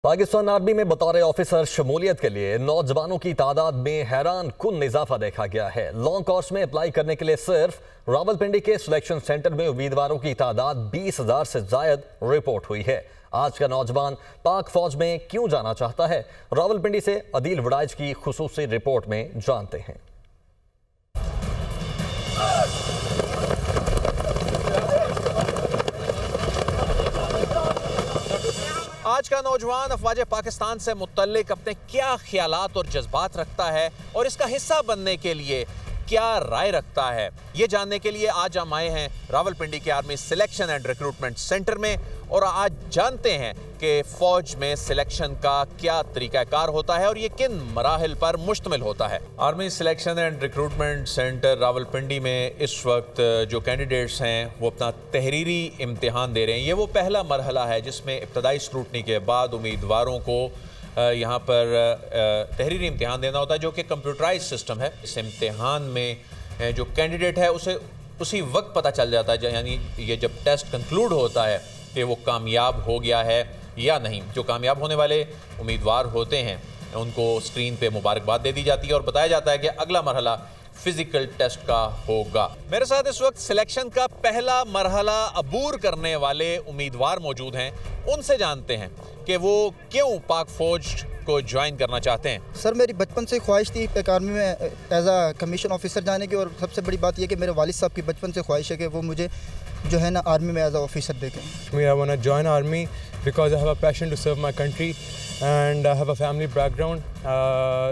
Pakistan army में बतौर officer शमूलियत के लिए नौजवानों की तादाद में हैरान कुन इजाफा देखा गया है। लॉन्ग कोर्स में अप्लाई करने के लिए सिर्फ रावलपिंडी के सिलेक्शन सेंटर में उम्मीदवारों की तादाद 20,000 से जायद रिपोर्ट हुई है। आज का नौजवान पाक फौज में क्यों जाना चाहता है, रावलपिंडी से अदील वड़ाइच की खुसूसी रिपोर्ट में जानते हैं। आज का नौजवान अफवाज पाकिस्तान से मुतल्लिक अपने क्या ख्यालात और जज्बात रखता है और इसका हिस्सा बनने के लिए क्या राय रखता है, ये जानने के लिए आज हम आए हैं रावलपिंडी के army selection and recruitment centre में और आज जानते हैं कि फौज में सिलेक्शन का क्या तरीकाकार होता है और ये किन मराहिल पर मुश्तमिल होता है। Army selection and recruitment centre Rawalpindi में इस वक्त जो कैंडिडेट्स हैं वो अपना तहरीरी इम्तिहान दे रहे हैं। ये वो पहला मरहला है जिसमें इब्तदाई स्क्रूटनी के बाद उम्मीदवारों को यहाँ पर तहरीरी इम्तिहान देना होता है, जो कि कंप्यूटराइज सिस्टम है। इस इम्तिहान में जो कैंडिडेट है उसे उसी वक्त पता चल जाता है, यानी ये जब टेस्ट कंक्लूड होता है कि वो कामयाब हो गया है या नहीं। जो कामयाब होने वाले उम्मीदवार होते हैं उनको स्क्रीन पे मुबारकबाद दे दी जाती है और बताया जाता है कि अगला मरहला फिजिकल टेस्ट का होगा। मेरे साथ इस वक्त सिलेक्शन का पहला मरहला अबूर करने वाले उम्मीदवार मौजूद हैं। उनसे जानते हैं कि वो क्यों पाक फौज को ज्वाइन करना चाहते हैं। सर, मेरी बचपन से ख्वाहिश थी पाक आर्मी में एज आ कमीशन ऑफिसर जाने की, और सबसे बड़ी बात यह कि मेरे वालिद साहब की बचपन से ख्वाहिश है कि वो मुझे जो है ना आर्मी में एज आ ऑफिसर देखें। I want to join army because I have a passion to serve my country and I have a family background.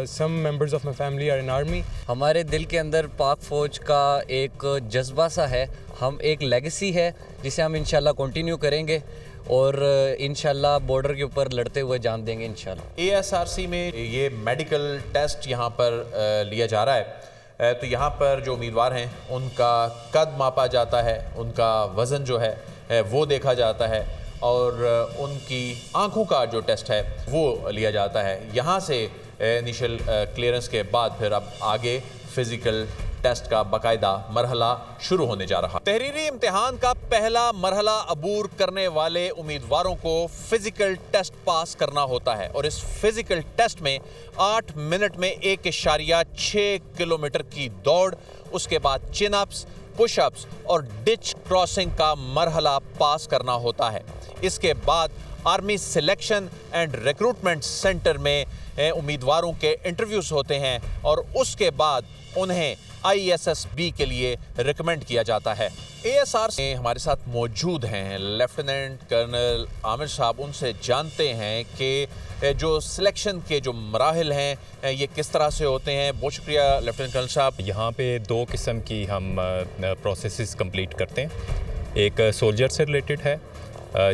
Some members of my family are in army. हमारे दिल के अंदर पाक फ़ौज का एक जज्बा सा है, हम एक लेगेसी है जिसे हम इंशाल्लाह कंटिन्यू करेंगे और इंशाल्लाह बॉर्डर के ऊपर लड़ते हुए जान देंगे इंशाल्लाह। ASRC में ये मेडिकल टेस्ट यहाँ पर लिया जा रहा है। तो यहाँ पर जो उम्मीदवार हैं उनका कद मापा जाता है, उनका वज़न जो है वो देखा जाता है और उनकी आँखों का जो टेस्ट है वो लिया जाता है। यहाँ से इनिशियल क्लियरेंस के बाद फिर अब आगे फिज़िकल टेस्ट का बाकायदा मरहला शुरू होने जा रहा। तहरीरी इम्तिहान का पहला मरहला अबूर करने वाले उम्मीदवारों को फिजिकल टेस्ट पास करना होता है और इस फिजिकल टेस्ट में 8 मिनट में 1.6 किलोमीटर की दौड़, उसके बाद चिन अप्स, पुश अप्स और डिच क्रॉसिंग का मरहला पास करना होता है। इसके बाद army selection and recruitment centre में उम्मीदवारों के इंटरव्यूज होते हैं और उसके बाद उन्हें ISSB के लिए रिकमेंड किया जाता है। ASR से हमारे साथ मौजूद हैं लेफ्टिनेंट कर्नल आमिर साहब। उनसे जानते हैं कि जो सिलेक्शन के जो मराहिल हैं ये किस तरह से होते हैं। बहुत शुक्रिया लेफ्टिनेंट कर्नल साहब। यहाँ पे 2 किस्म की हम प्रोसेसेस कंप्लीट करते हैं। एक सोल्जर से रिलेटेड है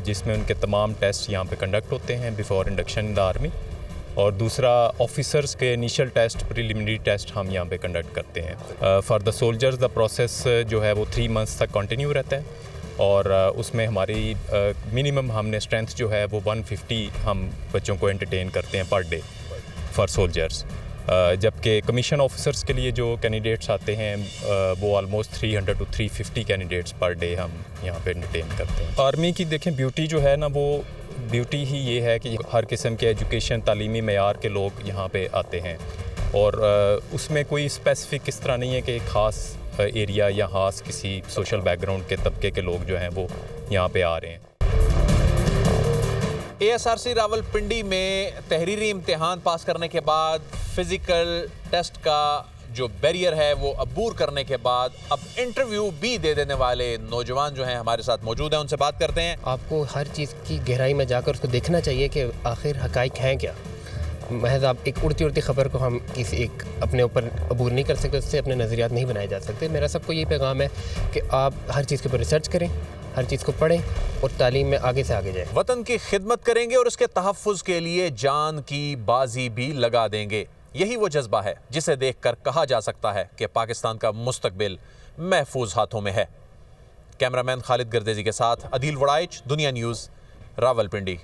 जिसमें उनके तमाम टेस्ट यहाँ पे कंडक्ट होते हैं before induction in the army, और दूसरा ऑफिसर्स के इनिशियल टेस्ट, प्रिलिमिनरी टेस्ट हम यहाँ पे कंडक्ट करते हैं। For the soldiers the process जो है वो 3 मंथ्स तक कंटिन्यू रहता है और उसमें हमारी मिनिमम हमने स्ट्रेंथ जो है वो 150 हम बच्चों को एंटरटेन करते हैं पर डे फॉर सोल्जर्स। जबकि कमीशन ऑफिसर्स के लिए जो कैंडिडेट्स आते हैं वो almost 300 to 350 candidates per day हम यहाँ पे एंटरटेन करते हैं। आर्मी की देखें ब्यूटी जो है ना, वो ब्यूटी ही ये है कि हर किस्म के एजुकेशन, तालीमी मेयार के लोग यहाँ पे आते हैं और उसमें कोई स्पेसिफिक इस तरह नहीं है कि ख़ास एरिया या ख़ास किसी सोशल बैकग्राउंड के तबके के लोग जो हैं वो यहाँ पे आ रहे हैं। ASRC रावलपिंडी में तहरीरी इम्तिहान पास करने के बाद फिजिकल टेस्ट का जो बैरियर है वो अबूर करने के बाद अब इंटरव्यू भी दे देने वाले नौजवान जो हैं हमारे साथ मौजूद हैं। उनसे बात करते हैं। आपको हर चीज़ की गहराई में जाकर उसको देखना चाहिए कि आखिर हकाइक हैं क्या। महज आप एक उड़ती उड़ती ख़बर को हम किसी एक अपने ऊपर अबूर नहीं कर सकते, उससे अपने नज़रियात नहीं बनाए जा सकते। मेरा सबको ये पैगाम है कि आप हर चीज़ के ऊपर रिसर्च करें, हर चीज़ को पढ़ें और तालीम में आगे से आगे जाएं। वतन की खिदमत करेंगे और उसके तहफ़्फ़ुज़ के लिए जान की बाजी भी लगा देंगे। यही वो जज्बा है जिसे देखकर कहा जा सकता है कि पाकिस्तान का मुस्तकबिल महफूज हाथों में है। कैमरामैन खालिद गर्देजी के साथ अदील वड़ाइच, दुनिया न्यूज़, रावलपिंडी।